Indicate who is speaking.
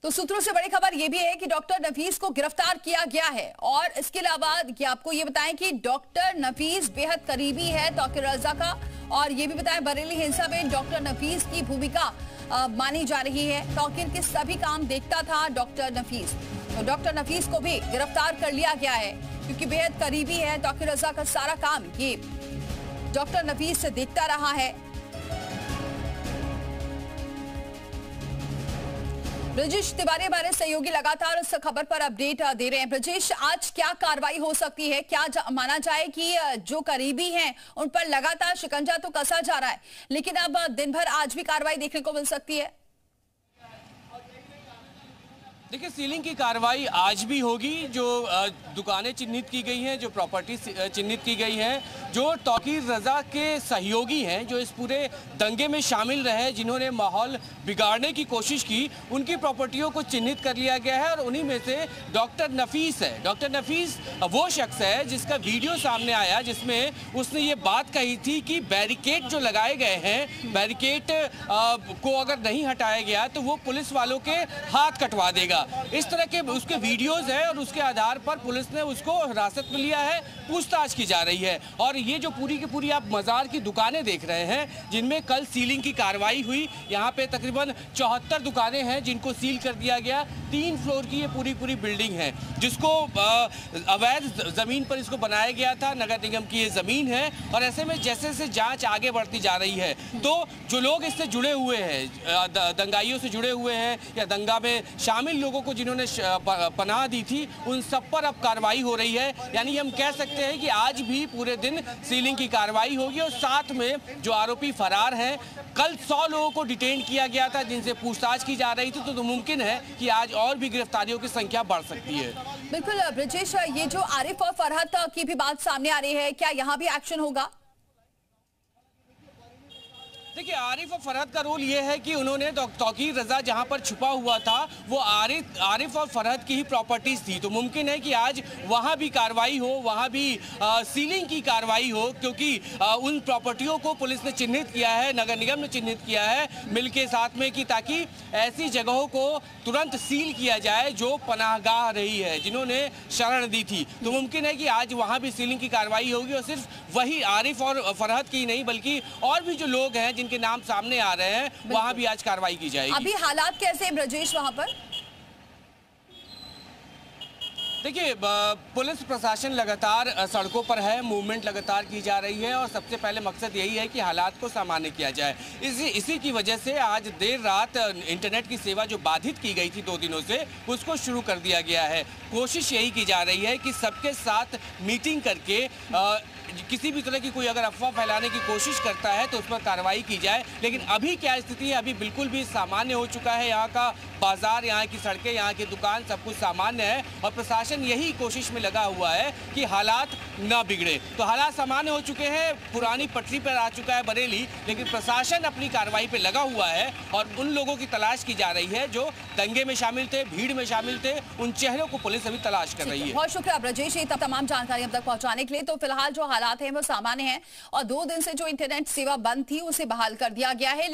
Speaker 1: तो सूत्रों से बड़ी खबर यह भी है कि डॉक्टर नफीस को गिरफ्तार किया गया है और इसके अलावा आपको ये बताएं कि डॉक्टर नफीस बेहद करीबी है तौकीर रजा का। और ये भी बताएं बरेली हिंसा में डॉक्टर नफीस की भूमिका मानी जा रही है। तौकीर के सभी काम देखता था डॉक्टर नफीस, तो डॉक्टर नफीस को भी गिरफ्तार कर लिया गया है क्योंकि बेहद करीबी है। तौकीर रजा का सारा काम ये डॉक्टर नफीस से देखता रहा है। ब्रजेश तिवारी हमारे सहयोगी लगातार इस खबर पर अपडेट दे रहे हैं। ब्रजेश, आज क्या कार्रवाई हो सकती है? क्या माना जाए कि जो करीबी हैं उन पर लगातार शिकंजा तो कसा जा रहा है, लेकिन अब दिन भर आज भी कार्रवाई देखने को मिल सकती है?
Speaker 2: देखिए, सीलिंग की कार्रवाई आज भी होगी। जो दुकानें चिन्हित की गई हैं, जो प्रॉपर्टी चिन्हित की गई हैं, जो तौकीर रजा के सहयोगी हैं, जो इस पूरे दंगे में शामिल रहे, जिन्होंने माहौल बिगाड़ने की कोशिश की, उनकी प्रॉपर्टियों को चिन्हित कर लिया गया है। और उन्हीं में से डॉक्टर नफीस है। डॉक्टर नफीस वो शख्स है जिसका वीडियो सामने आया जिसमें उसने ये बात कही थी कि बैरिकेड जो लगाए गए हैं, बैरिकेड को अगर नहीं हटाया गया तो वो पुलिस वालों के हाथ कटवा देगा। इस तरह के उसके वीडियोस हैं और उसके आधार पर पुलिस ने उसको हिरासत में लिया है, पूछताछ की जा रही है। और ये जो पूरी की पूरी आप मजार की दुकानें देख रहे हैं जिनमें कल सीलिंग की कार्रवाई हुई, यहाँ पे तकरीबन 74 दुकानें हैं जिनको सील कर दिया गया। 3 फ्लोर की ये पूरी बिल्डिंग है जिसको अवैध जमीन पर इसको बनाया गया था। नगर निगम की ये जमीन है और ऐसे में जैसे जैसे जांच आगे बढ़ती जा रही है तो जो लोग इससे जुड़े हुए हैं, दंगाइयों से जुड़े हुए हैं या दंगा में शामिल लोगों को जिन्होंने पनाह दी थी, उन सब पर अब कार्रवाई हो रही है। यानी हम कह सकते हैं कि आज भी पूरे दिन सीलिंग की कार्रवाई होगी। और साथ में जो आरोपी फरार हैं, कल 100 लोगों को डिटेन किया गया था जिनसे पूछताछ की जा रही थी, तो मुमकिन है कि आज और भी गिरफ्तारियों की संख्या बढ़ सकती है।
Speaker 1: बिल्कुल ब्रजेश, ये जो आरिफ और फरहत की भी बात सामने आ रही है, क्या यहाँ भी एक्शन होगा?
Speaker 2: देखिए, आरिफ और फरहत का रोल ये है कि उन्होंने तौकीर रजा जहां पर छुपा हुआ था वो आरिफ और फरहत की ही प्रॉपर्टीज थी, तो मुमकिन है कि आज वहां भी कार्रवाई हो, वहां भी सीलिंग की कार्रवाई हो, क्योंकि उन प्रॉपर्टियों को पुलिस ने चिन्हित किया है, नगर निगम ने चिन्हित किया है मिलके साथ में, कि ताकि ऐसी जगहों को तुरंत सील किया जाए जो पनाहगाह रही है, जिन्होंने शरण दी थी। तो मुमकिन है कि आज वहां भी सीलिंग की कार्रवाई होगी। और सिर्फ वही आरिफ और फरहत की नहीं बल्कि और भी जो लोग हैं जिनके नाम सामने आ रहे हैं, वहां भी आज कार्रवाई की जाएगी।
Speaker 1: अभी हालात कैसे हैं ब्रजेश वहां पर?
Speaker 2: देखिए, पुलिस प्रशासन लगातार सड़कों पर है, मूवमेंट लगातार की जा रही है और सबसे पहले मकसद यही है कि हालात को सामान्य किया जाए। इसी की वजह से आज देर रात इंटरनेट की सेवा जो बाधित की गई थी 2 दिनों से, उसको शुरू कर दिया गया है। कोशिश यही की जा रही है कि सबके साथ मीटिंग करके किसी भी तरह की कोई अगर अफवाह फैलाने की कोशिश करता है तो उस पर कार्रवाई की जाए। लेकिन अभी क्या स्थिति है, अभी बिल्कुल भी सामान्य हो चुका है। यहाँ का बाजार, यहाँ की सड़कें, यहाँ की दुकान, सब कुछ सामान्य है और प्रशासन यही कोशिश में लगा हुआ है कि हालात ना बिगड़े। तो हालात सामान्य हो चुके हैं, पुरानी पटरी पर आ चुका है बरेली, लेकिन प्रशासन अपनी कार्रवाई पर लगा हुआ है और उन लोगों की तलाश की जा रही है जो दंगे में शामिल थे, भीड़ में शामिल थे। उन चेहरों को पुलिस अभी तलाश कर रही है।
Speaker 1: बहुत शुक्रिया ब्रजेश, ये तमाम जानकारी हम तक पहुंचाने के लिए। तो फिलहाल जो हालात हैं वो सामान्य हैं और 2 दिन से जो इंटरनेट सेवा बंद थी उसे बहाल कर दिया गया है।